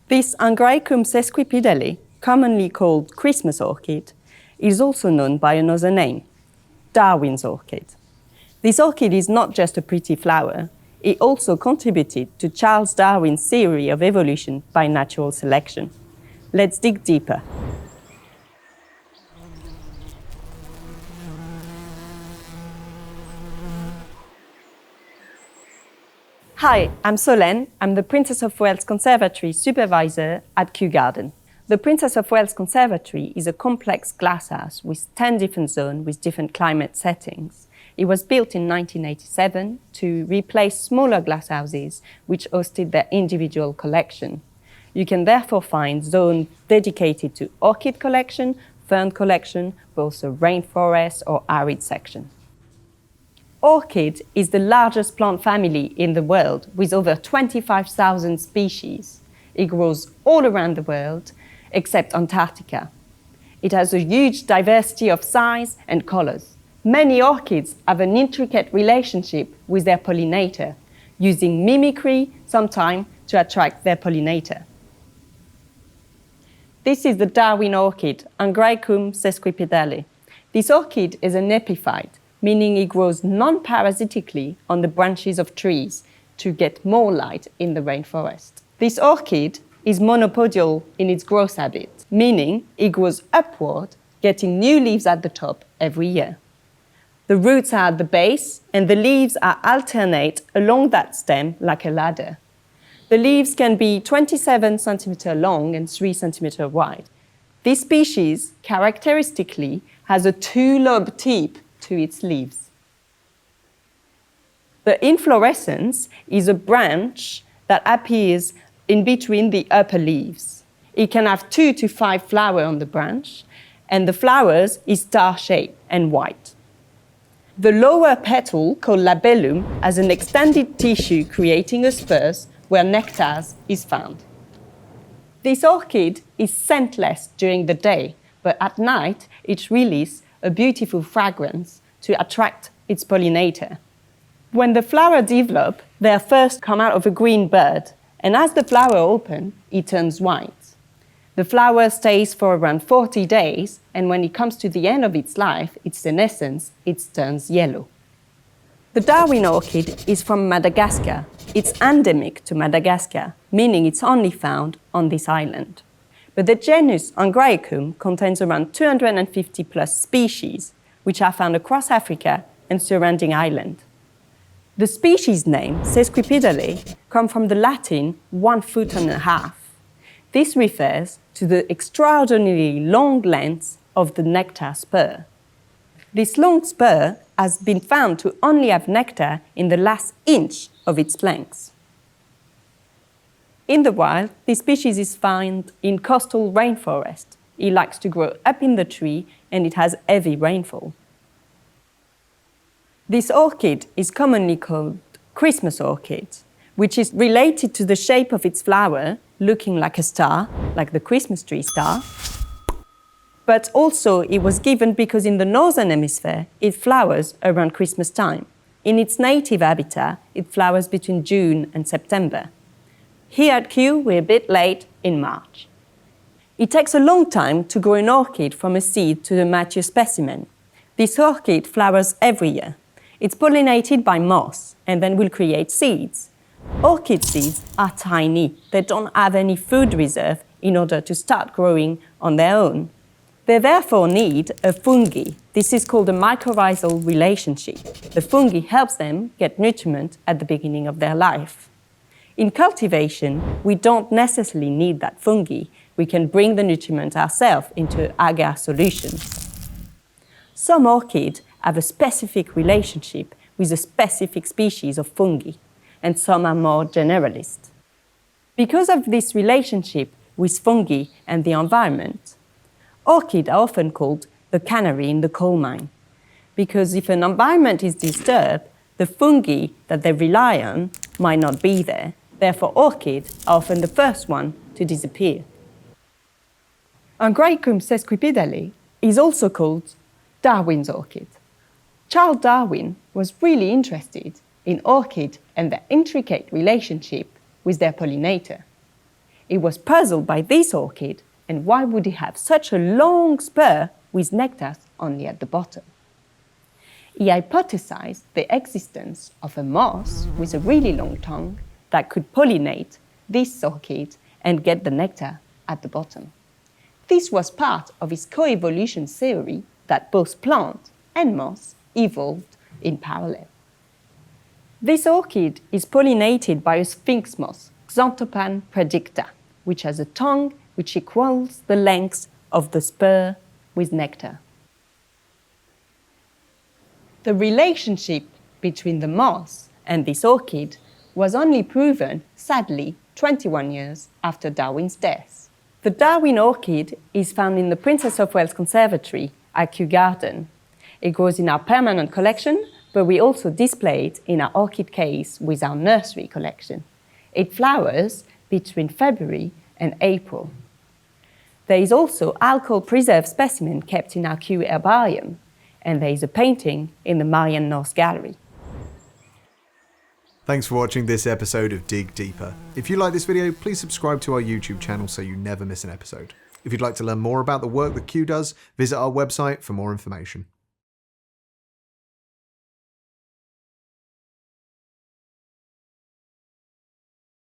This Angraecum sesquipedale, commonly called Christmas orchid, is also known by another name, Darwin's orchid. This orchid is not just a pretty flower, it also contributed to Charles Darwin's theory of evolution by natural selection. Let's dig deeper. Hi, I'm Soléne. I'm the Princess of Wales Conservatory Supervisor at Kew Garden. The Princess of Wales Conservatory is a complex glasshouse with 10 different zones with different climate settings. It was built in 1987 to replace smaller glasshouses which hosted their individual collection. You can therefore find zones dedicated to orchid collection, fern collection, but also rainforest or arid section. Orchid is the largest plant family in the world with over 25,000 species. It grows all around the world except Antarctica. It has a huge diversity of size and colors. Many orchids have an intricate relationship with their pollinator, using mimicry sometimes to attract their pollinator. This is the Darwin orchid, Angraecum sesquipedale. This orchid is an epiphyte, meaning it grows non-parasitically on the branches of trees to get more light in the rainforest. This orchid is monopodial in its growth habit, meaning it grows upward, getting new leaves at the top every year. The roots are at the base, and the leaves are alternate along that stem like a ladder. The leaves can be 27 cm long and 3 cm wide. This species, characteristically, has a two-lobe tip to its leaves. The inflorescence is a branch that appears in between the upper leaves. It can have 2 to 5 flowers on the branch, and the flowers is star-shaped and white. The lower petal, called labellum, has an extended tissue creating a spur where nectar is found. This orchid is scentless during the day, but at night it releases a beautiful fragrance to attract its pollinator. When the flowers develop, they first come out of a green bud, and as the flower opens, it turns white. The flower stays for around 40 days, and when it comes to the end of its life, its senescence, it turns yellow. The Darwin orchid is from Madagascar. It's endemic to Madagascar, meaning it's only found on this island. But the genus Angraecum contains around 250 plus species, which are found across Africa and surrounding islands. The species name, sesquipedale, comes from the Latin 1.5 feet. This refers to the extraordinarily long length of the nectar spur. This long spur has been found to only have nectar in the last inch of its length. In the wild, this species is found in coastal rainforest. It likes to grow up in the tree and it has heavy rainfall. This orchid is commonly called Christmas orchid, which is related to the shape of its flower, looking like a star, like the Christmas tree star. But also it was given because in the northern hemisphere, it flowers around Christmas time. In its native habitat, it flowers between June and September. Here at Kew, we're a bit late in March. It takes a long time to grow an orchid from a seed to a mature specimen. This orchid flowers every year. It's pollinated by moths and then will create seeds. Orchid seeds are tiny. They don't have any food reserve in order to start growing on their own. They therefore need a fungi. This is called a mycorrhizal relationship. The fungi helps them get nutriment at the beginning of their life. In cultivation, we don't necessarily need that fungi. We can bring the nutriment ourselves into agar solutions. Some orchids have a specific relationship with a specific species of fungi, and some are more generalist. Because of this relationship with fungi and the environment, orchids are often called the canary in the coal mine, because if an environment is disturbed, the fungi that they rely on might not be there. Therefore, orchids are often the first one to disappear. Angraecum sesquipedale is also called Darwin's orchid. Charles Darwin was really interested in orchids and their intricate relationship with their pollinator. He was puzzled by this orchid, and why would it have such a long spur with nectar only at the bottom? He hypothesized the existence of a moth with a really long tongue that could pollinate this orchid and get the nectar at the bottom. This was part of his coevolution theory that both plant and moth evolved in parallel. This orchid is pollinated by a sphinx moth, Xanthopan predicta, which has a tongue which equals the length of the spur with nectar. The relationship between the moth and this orchid was only proven, sadly, 21 years after Darwin's death. The Darwin orchid is found in the Princess of Wales Conservatory at Kew Garden. It grows in our permanent collection, but we also display it in our orchid case with our nursery collection. It flowers between February and April. There is also alcohol-preserved specimen kept in our Kew herbarium, and there is a painting in the Marianne North Gallery. Thanks for watching this episode of Dig Deeper. If you like this video, please subscribe to our YouTube channel so you never miss an episode. If you'd like to learn more about the work that Kew does, visit our website for more information.